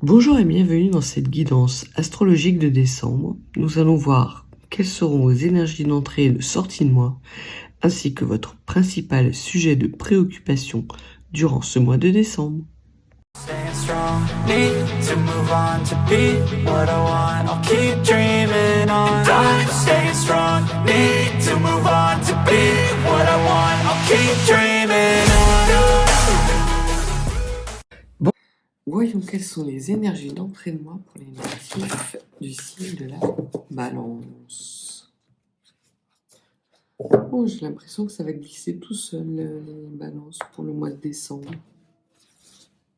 Bonjour et bienvenue dans cette guidance astrologique de décembre. Nous allons voir quelles seront vos énergies d'entrée et de sortie de mois, ainsi que votre principal sujet de préoccupation durant ce mois de décembre. Staying strong, need to move on to be what I want. I'll keep dreaming on. And I'm staying strong, need to move on to be what I want. I'll keep dreaming on. Voyons quelles sont les énergies d'entrée de mois pour les natifs du signe de la Balance. Oh, j'ai l'impression que ça va glisser tout seul, les balances, pour le mois de décembre.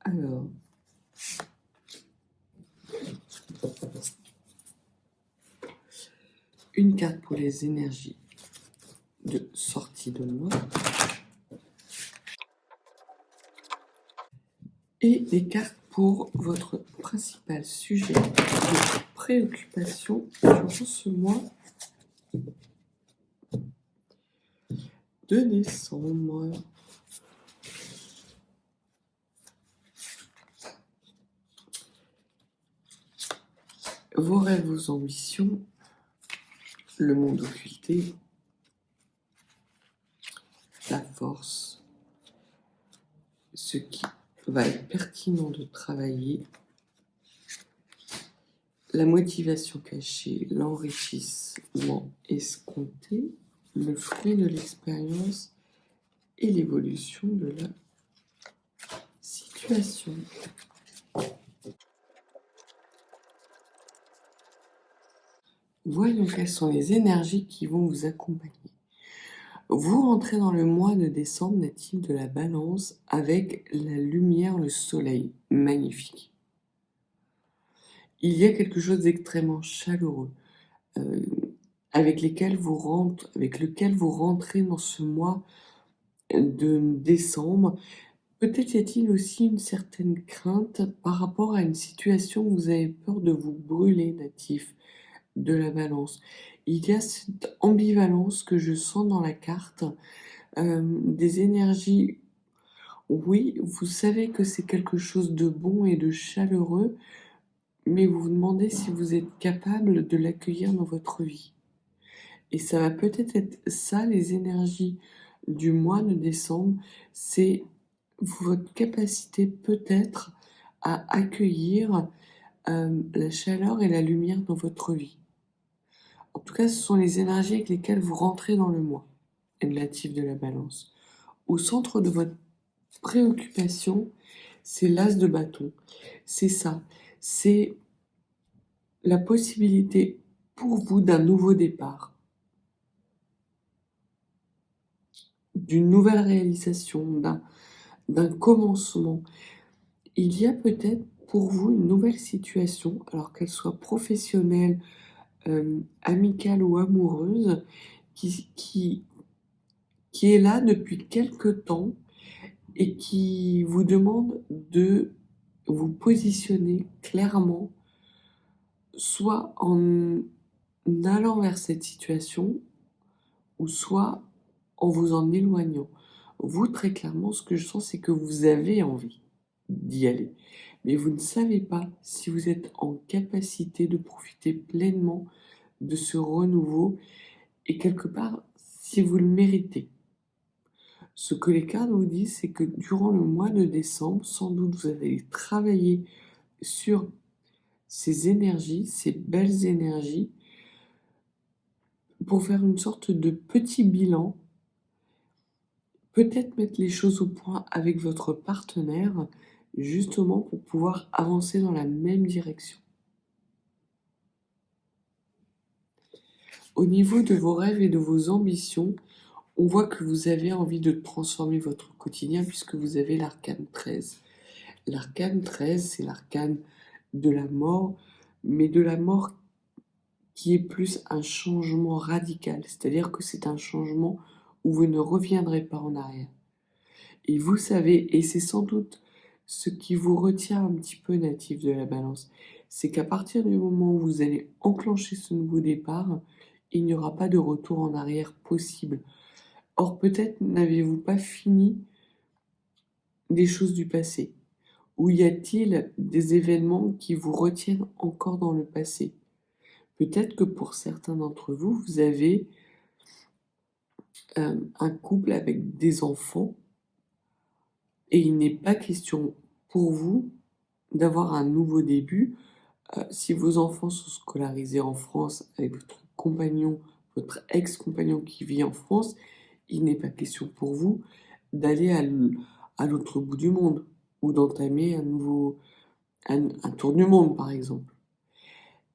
Alors, une carte pour les énergies de sortie de mois et des cartes pour votre principal sujet de préoccupation durant ce mois de décembre. Vos rêves, vos ambitions, le monde occulté, la force, ce qui va être pertinent de travailler, la motivation cachée, l'enrichissement escompté, le fruit de l'expérience et l'évolution de la situation. Voyons quelles sont les énergies qui vont vous accompagner. Vous rentrez dans le mois de décembre natif de la Balance avec la lumière, le soleil, magnifique. Il y a quelque chose d'extrêmement chaleureux avec lequel vous rentrez dans ce mois de décembre. Peut-être y a-t-il aussi une certaine crainte par rapport à une situation où vous avez peur de vous brûler, natif de la Balance. Il y a cette ambivalence que je sens dans la carte, des énergies. Oui, vous savez que c'est quelque chose de bon et de chaleureux, mais vous vous demandez si vous êtes capable de l'accueillir dans votre vie. Et ça va peut-être être ça, les énergies du mois de décembre, c'est votre capacité peut-être à accueillir la chaleur et la lumière dans votre vie. En tout cas, ce sont les énergies avec lesquelles vous rentrez dans le mois, natif de la Balance. Au centre de votre préoccupation, c'est l'as de bâton. C'est ça, c'est la possibilité pour vous d'un nouveau départ, d'une nouvelle réalisation, d'un commencement. Il y a peut-être pour vous une nouvelle situation, alors qu'elle soit professionnelle, amicale ou amoureuse, qui est là depuis quelque temps et qui vous demande de vous positionner clairement, soit en allant vers cette situation, ou soit en vous en éloignant. Vous, très clairement, ce que je sens, c'est que vous avez envie d'y aller, mais vous ne savez pas si vous êtes en capacité de profiter pleinement de ce renouveau et quelque part, si vous le méritez. Ce que les cartes vous disent, c'est que durant le mois de décembre, sans doute, vous allez travailler sur ces énergies, ces belles énergies, pour faire une sorte de petit bilan, peut-être mettre les choses au point avec votre partenaire, justement pour pouvoir avancer dans la même direction. Au niveau de vos rêves et de vos ambitions, on voit que vous avez envie de transformer votre quotidien puisque vous avez l'arcane 13. L'arcane 13, c'est l'arcane de la mort, mais de la mort qui est plus un changement radical, c'est-à-dire que c'est un changement où vous ne reviendrez pas en arrière. Et vous savez, et c'est sans doute ce qui vous retient un petit peu, natif de la Balance, c'est qu'à partir du moment où vous allez enclencher ce nouveau départ, il n'y aura pas de retour en arrière possible. Or, peut-être n'avez-vous pas fini des choses du passé, Ou y a-t-il des événements qui vous retiennent encore dans le passé? Peut-être que pour certains d'entre vous, vous avez un couple avec des enfants et il n'est pas question pour vous d'avoir un nouveau début. Si vos enfants sont scolarisés en France avec votre compagnon, votre ex-compagnon qui vit en France, il n'est pas question pour vous d'aller à l'autre bout du monde ou d'entamer un tour du monde, par exemple.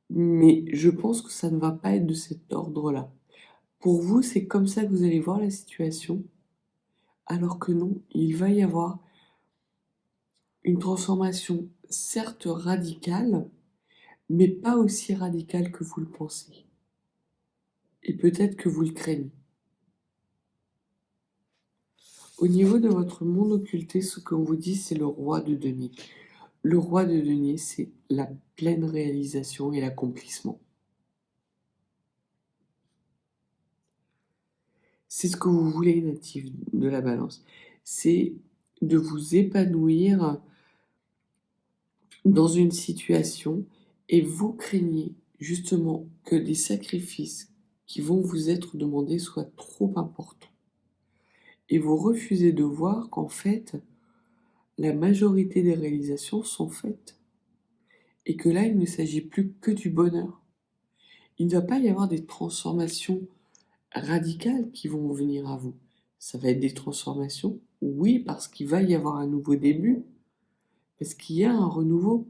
Mais je pense que ça ne va pas être de cet ordre-là. Pour vous, c'est comme ça que vous allez voir la situation, alors que non, il va y avoir une transformation certes radicale, mais pas aussi radicale que vous le pensez. Et peut-être que vous le craignez. Au niveau de votre monde occulté, ce qu'on vous dit, c'est le roi de denier. Le roi de denier, c'est la pleine réalisation et l'accomplissement. C'est ce que vous voulez, natif de la balance. C'est de vous épanouir dans une situation et vous craignez justement que des sacrifices qui vont vous être demandés soient trop importants. Et vous refusez de voir qu'en fait, la majorité des réalisations sont faites. Et que là, il ne s'agit plus que du bonheur. Il ne va pas y avoir des transformations radicales qui vont venir à vous. Ça va être des transformations, oui, parce qu'il va y avoir un nouveau début, parce qu'il y a un renouveau.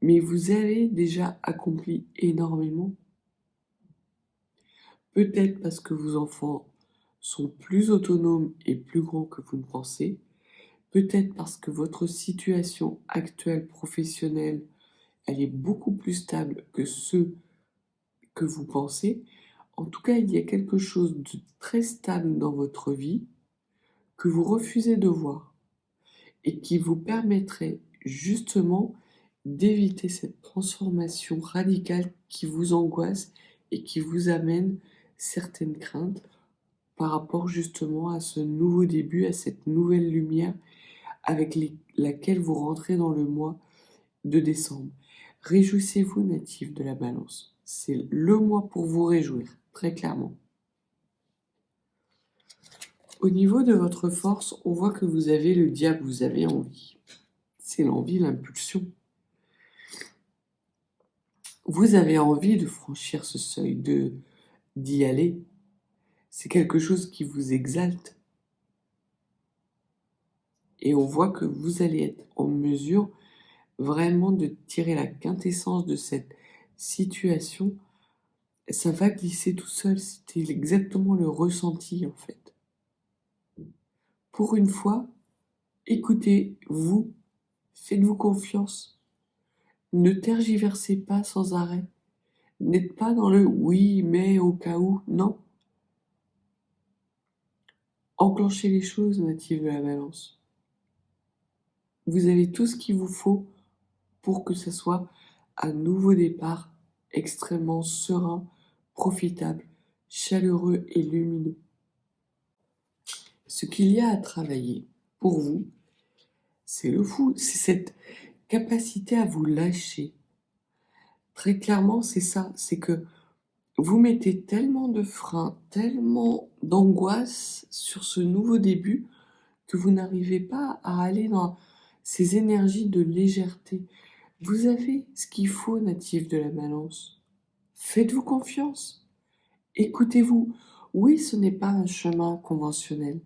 Mais vous avez déjà accompli énormément. Peut-être parce que vos enfants sont plus autonomes et plus grands que vous ne pensez. Peut-être parce que votre situation actuelle professionnelle, elle est beaucoup plus stable que ce que vous pensez. En tout cas, il y a quelque chose de très stable dans votre vie que vous refusez de voir et qui vous permettrait justement d'éviter cette transformation radicale qui vous angoisse et qui vous amène certaines craintes par rapport justement à ce nouveau début, à cette nouvelle lumière avec laquelle vous rentrez dans le mois de décembre. Réjouissez-vous, natifs de la balance. C'est le mois pour vous réjouir, très clairement. Au niveau de votre force, on voit que vous avez le diable, vous avez envie. C'est l'envie, l'impulsion. Vous avez envie de franchir ce seuil, d'y aller. C'est quelque chose qui vous exalte. Et on voit que vous allez être en mesure vraiment de tirer la quintessence de cette situation. Ça va glisser tout seul, c'était exactement le ressenti en fait. Pour une fois, écoutez-vous, faites-vous confiance. Ne tergiversez pas sans arrêt. N'êtes pas dans le oui, mais au cas où, non. Enclenchez les choses, natifs de la balance. Vous avez tout ce qu'il vous faut pour que ce soit un nouveau départ extrêmement serein, profitable, chaleureux et lumineux. Ce qu'il y a à travailler pour vous, c'est le fou, c'est cette capacité à vous lâcher. Très clairement, c'est ça, c'est que vous mettez tellement de freins, tellement d'angoisse sur ce nouveau début que vous n'arrivez pas à aller dans ces énergies de légèreté. Vous avez ce qu'il faut, natif de la balance. Faites-vous confiance. Écoutez-vous. Oui, ce n'est pas un chemin conventionnel,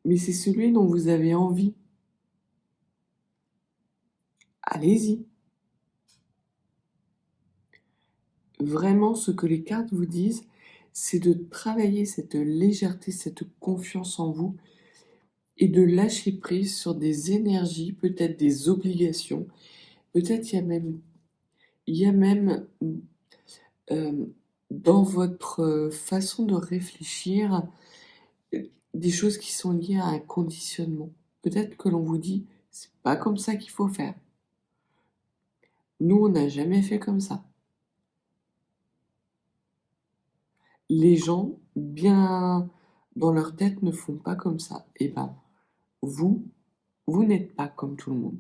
mais c'est celui dont vous avez envie. Allez-y. Vraiment, ce que les cartes vous disent, c'est de travailler cette légèreté, cette confiance en vous et de lâcher prise sur des énergies, peut-être des obligations. Peut-être il y a même dans votre façon de réfléchir des choses qui sont liées à un conditionnement. Peut-être que l'on vous dit, c'est pas comme ça qu'il faut faire. Nous, on n'a jamais fait comme ça. Les gens, bien dans leur tête, ne font pas comme ça. Et ben, vous, vous n'êtes pas comme tout le monde.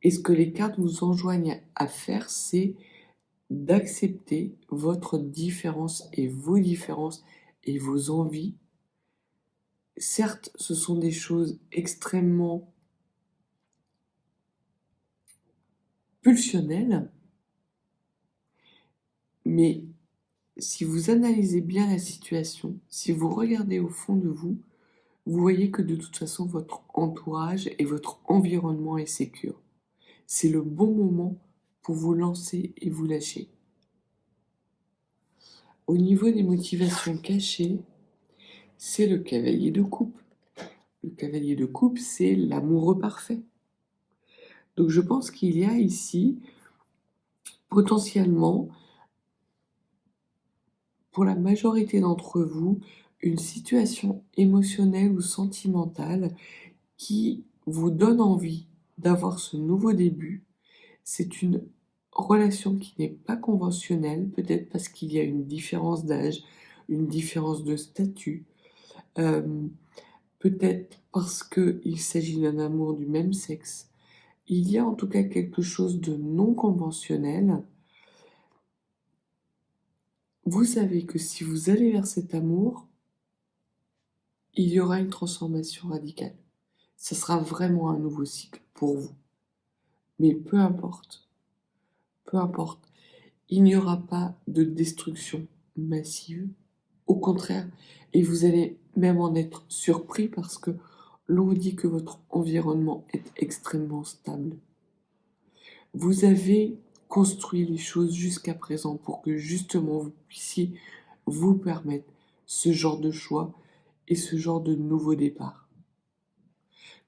Et ce que les cartes vous enjoignent à faire, c'est d'accepter votre différence et vos envies. Certes, ce sont des choses extrêmement pulsionnelles, mais si vous analysez bien la situation, si vous regardez au fond de vous, vous voyez que de toute façon, votre entourage et votre environnement est sécure. C'est le bon moment pour vous lancer et vous lâcher. Au niveau des motivations cachées, c'est le cavalier de coupe. Le cavalier de coupe, c'est l'amoureux parfait. Donc je pense qu'il y a ici, potentiellement, pour la majorité d'entre vous, une situation émotionnelle ou sentimentale qui vous donne envie d'avoir ce nouveau début. C'est une relation qui n'est pas conventionnelle, peut-être parce qu'il y a une différence d'âge, une différence de statut, peut-être parce qu'il s'agit d'un amour du même sexe. Il y a en tout cas quelque chose de non conventionnel. Vous savez que si vous allez vers cet amour, il y aura une transformation radicale. Ce sera vraiment un nouveau cycle pour vous. Mais peu importe, il n'y aura pas de destruction massive. Au contraire, et vous allez même en être surpris parce que l'on vous dit que votre environnement est extrêmement stable. Vous avez construit les choses jusqu'à présent pour que justement vous puissiez vous permettre ce genre de choix et ce genre de nouveau départ.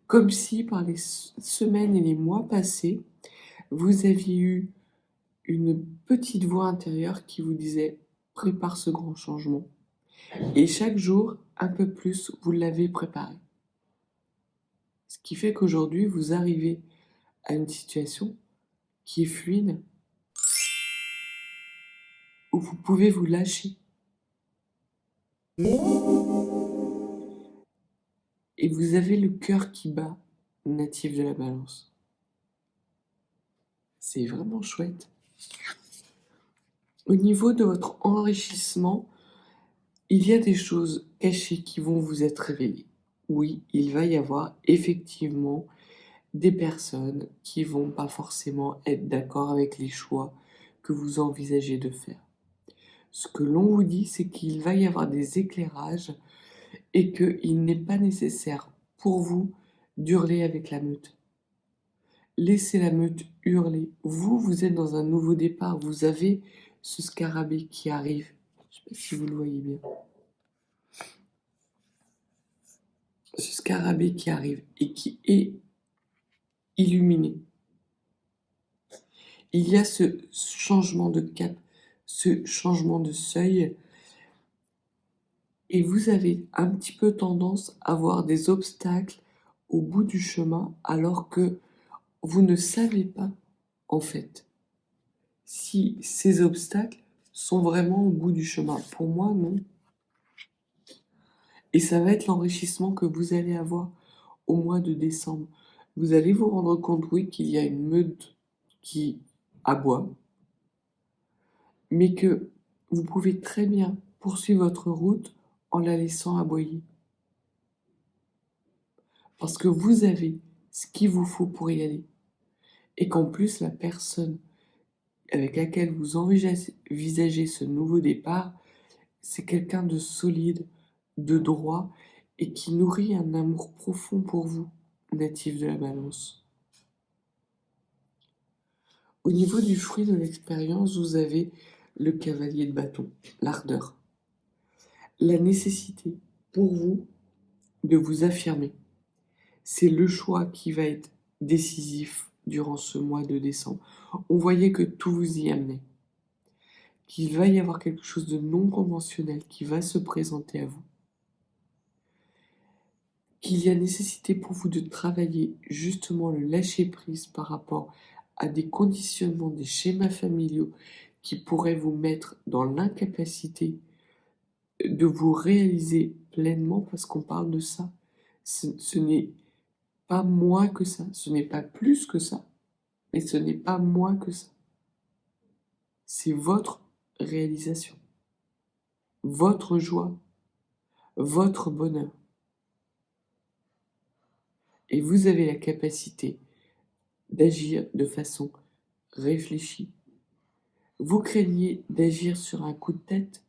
Comme si par les semaines et les mois passés, vous aviez eu une petite voix intérieure qui vous disait « prépare ce grand changement ». Et chaque jour, un peu plus, vous l'avez préparé. Ce qui fait qu'aujourd'hui, vous arrivez à une situation qui est fluide, où vous pouvez vous lâcher. Et vous avez le cœur qui bat, natif de la Balance. C'est vraiment chouette. Au niveau de votre enrichissement, il y a des choses cachées qui vont vous être révélées. Oui, il va y avoir effectivement des personnes qui vont pas forcément être d'accord avec les choix que vous envisagez de faire. Ce que l'on vous dit, c'est qu'il va y avoir des éclairages et qu'il n'est pas nécessaire pour vous d'hurler avec la meute. Laissez la meute hurler. Vous êtes dans un nouveau départ. Vous avez ce scarabée qui arrive. Je ne sais pas si vous le voyez bien. Ce scarabée qui arrive et qui est illuminé. Il y a ce changement de cap, ce changement de seuil. Et vous avez un petit peu tendance à voir des obstacles au bout du chemin alors que vous ne savez pas, en fait, si ces obstacles sont vraiment au bout du chemin. Pour moi, non. Et ça va être l'enrichissement que vous allez avoir au mois de décembre. Vous allez vous rendre compte, oui, qu'il y a une meute qui aboie, mais que vous pouvez très bien poursuivre votre route en la laissant aboyer. Parce que vous avez ce qu'il vous faut pour y aller. Et qu'en plus, la personne avec laquelle vous envisagez ce nouveau départ, c'est quelqu'un de solide, de droit, et qui nourrit un amour profond pour vous, natif de la Balance. Au niveau du fruit de l'expérience, vous avez le cavalier de bâton, l'ardeur. La nécessité pour vous de vous affirmer. C'est le choix qui va être décisif durant ce mois de décembre. On voyait que tout vous y amenait. Qu'il va y avoir quelque chose de non conventionnel qui va se présenter à vous. Qu'il y a nécessité pour vous de travailler justement le lâcher-prise par rapport à des conditionnements, des schémas familiaux qui pourraient vous mettre dans l'incapacité de vous réaliser pleinement, parce qu'on parle de ça, Ce n'est pas moins que ça, ce n'est pas plus que ça, mais ce n'est pas moins que ça. C'est votre réalisation, votre joie, votre bonheur. Et vous avez la capacité d'agir de façon réfléchie. Vous craignez d'agir sur un coup de tête,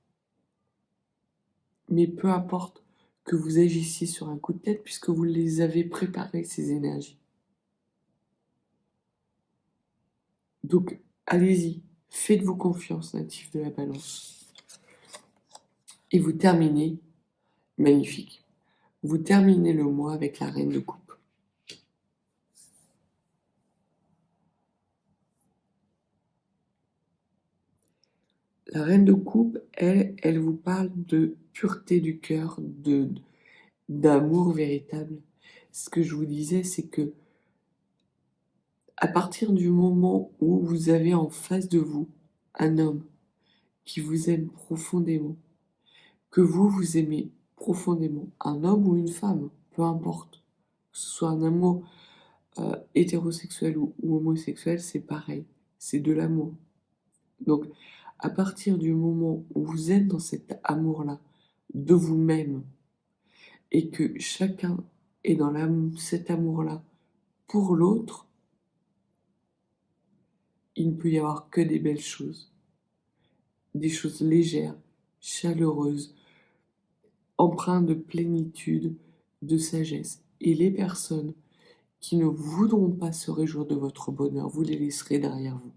mais peu importe que vous agissiez sur un coup de tête puisque vous les avez préparées, ces énergies. Donc, allez-y, faites-vous confiance, natif de la Balance. Et vous terminez, magnifique, vous terminez le mois avec la Reine de Coupe. La Reine de Coupe, elle vous parle de pureté du cœur, d'amour véritable. Ce que je vous disais, c'est que à partir du moment où vous avez en face de vous un homme qui vous aime profondément, que vous aimez profondément, un homme ou une femme, peu importe, que ce soit un amour hétérosexuel ou homosexuel, c'est pareil, c'est de l'amour. Donc, à partir du moment où vous êtes dans cet amour-là, de vous-même, et que chacun est dans cet amour-là pour l'autre, il ne peut y avoir que des belles choses. Des choses légères, chaleureuses, empreintes de plénitude, de sagesse. Et les personnes qui ne voudront pas se réjouir de votre bonheur, vous les laisserez derrière vous.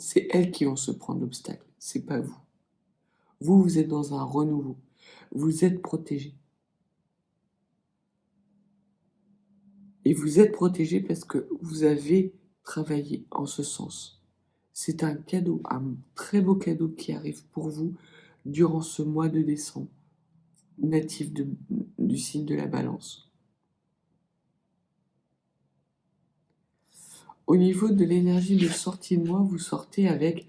C'est elles qui vont se prendre l'obstacle, c'est pas vous. Vous êtes dans un renouveau, vous êtes protégé. Et vous êtes protégé parce que vous avez travaillé en ce sens. C'est un cadeau, un très beau cadeau qui arrive pour vous durant ce mois de décembre, natif du signe de la Balance. Au niveau de l'énergie de sortie de mois, vous sortez avec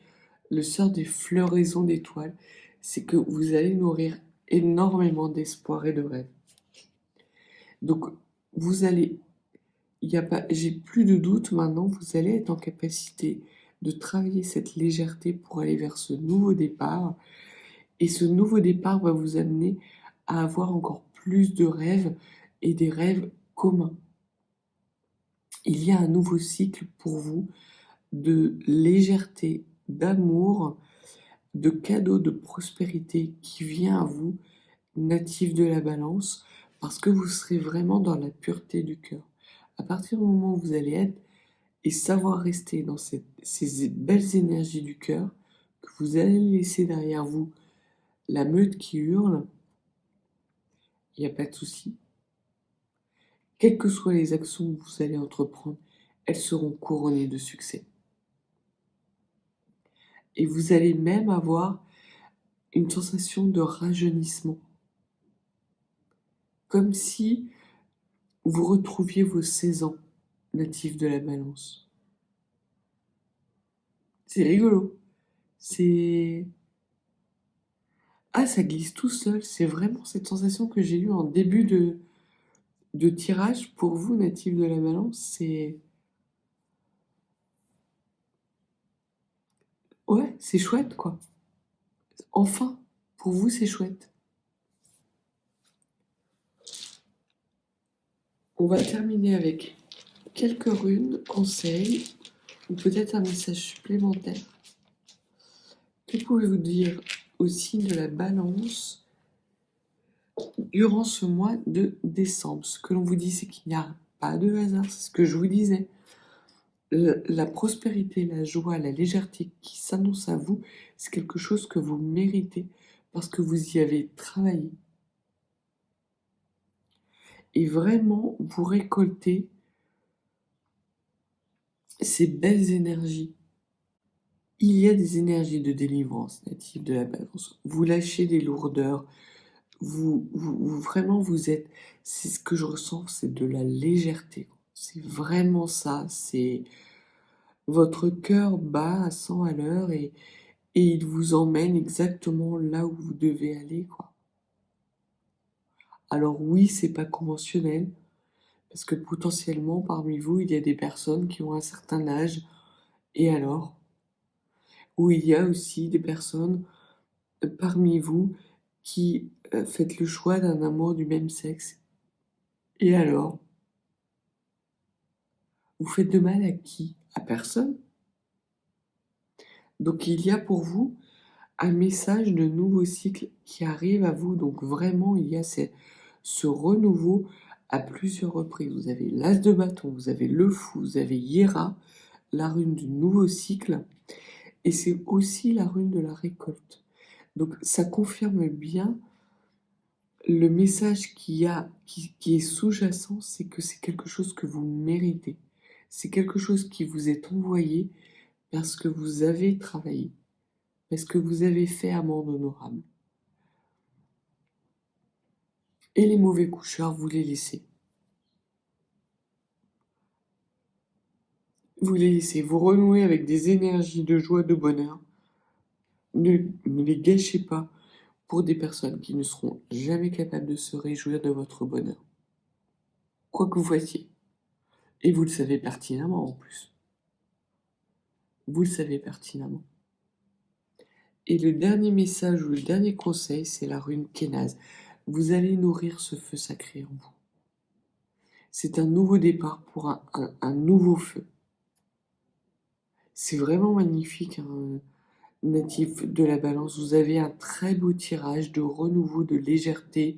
le sort des floraisons d'étoiles. C'est que vous allez nourrir énormément d'espoir et de rêve. Donc, j'ai plus de doute maintenant, vous allez être en capacité de travailler cette légèreté pour aller vers ce nouveau départ. Et ce nouveau départ va vous amener à avoir encore plus de rêves et des rêves communs. Il y a un nouveau cycle pour vous de légèreté, d'amour, de cadeaux, de prospérité qui vient à vous, natif de la Balance, parce que vous serez vraiment dans la pureté du cœur. À partir du moment où vous allez être et savoir rester dans ces belles énergies du cœur, que vous allez laisser derrière vous la meute qui hurle, il n'y a pas de souci. Quelles que soient les actions que vous allez entreprendre, elles seront couronnées de succès. Et vous allez même avoir une sensation de rajeunissement. Comme si vous retrouviez vos 16 ans, natifs de la Balance. C'est rigolo. Ça glisse tout seul. C'est vraiment cette sensation que j'ai eue en début de tirage pour vous, natifs de la Balance. Ouais, c'est chouette, quoi. Enfin, pour vous, c'est chouette. On va terminer avec quelques runes, conseils, ou peut-être un message supplémentaire. Que pouvez-vous dire au signe de la Balance durant ce mois de décembre? Ce que l'on vous dit, c'est qu'il n'y a pas de hasard, c'est ce que je vous disais. La prospérité, la joie, la légèreté qui s'annonce à vous, c'est quelque chose que vous méritez parce que vous y avez travaillé. Et vraiment, vous récoltez ces belles énergies. Il y a des énergies de délivrance natives de la Balance. Vous lâchez des lourdeurs. Vraiment, c'est ce que je ressens, c'est de la légèreté. C'est vraiment ça. C'est votre cœur bat à 100 à l'heure et il vous emmène exactement là où vous devez aller, quoi. Alors oui, c'est pas conventionnel, parce que potentiellement parmi vous, il y a des personnes qui ont un certain âge, et alors? Ou il y a aussi des personnes parmi vous qui faites le choix d'un amour du même sexe, et alors? Vous faites de mal à qui? À personne. Donc il y a pour vous un message de nouveau cycle qui arrive à vous. Donc vraiment, il y a ce renouveau à plusieurs reprises. Vous avez l'As de bâton, vous avez le Fou, vous avez Hiera, la rune du nouveau cycle, et c'est aussi la rune de la récolte. Donc ça confirme bien le message qui est sous-jacent, c'est que c'est quelque chose que vous méritez. C'est quelque chose qui vous est envoyé parce que vous avez travaillé, parce que vous avez fait amende honorable. Et les mauvais coucheurs, vous les laissez. Vous les laissez. Vous renouez avec des énergies de joie, de bonheur. Ne les gâchez pas pour des personnes qui ne seront jamais capables de se réjouir de votre bonheur. Quoi que vous fassiez. Et vous le savez pertinemment en plus. Vous le savez pertinemment. Et le dernier message ou le dernier conseil, c'est la rune Kénaz. Vous allez nourrir ce feu sacré en vous. C'est un nouveau départ pour un nouveau feu. C'est vraiment magnifique, hein, natif de la Balance. Vous avez un très beau tirage de renouveau, de légèreté,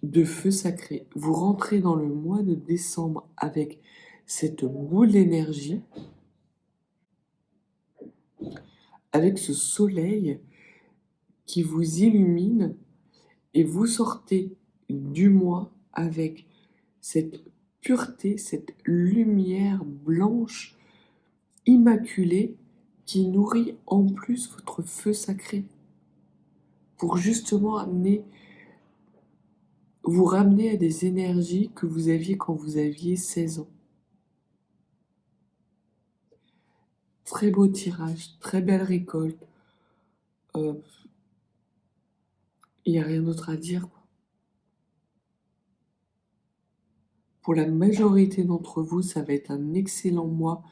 de feu sacré. Vous rentrez dans le mois de décembre avec cette boule d'énergie, avec ce soleil qui vous illumine, et vous sortez du mois avec cette pureté, cette lumière blanche, immaculée, qui nourrit en plus votre feu sacré, pour justement vous ramener à des énergies que vous aviez quand vous aviez 16 ans. Très beau tirage, très belle récolte. Il n'y a rien d'autre à dire, quoi. Pour la majorité d'entre vous, ça va être un excellent mois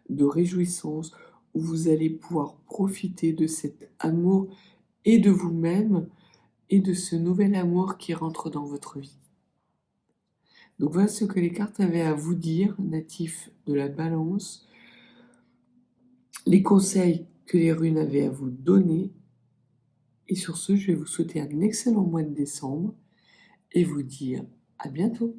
de réjouissance où vous allez pouvoir profiter de cet amour et de vous-même et de ce nouvel amour qui rentre dans votre vie. Donc voilà ce que les cartes avaient à vous dire, natifs de la Balance, les conseils que les runes avaient à vous donner. Et sur ce, je vais vous souhaiter un excellent mois de décembre et vous dire à bientôt.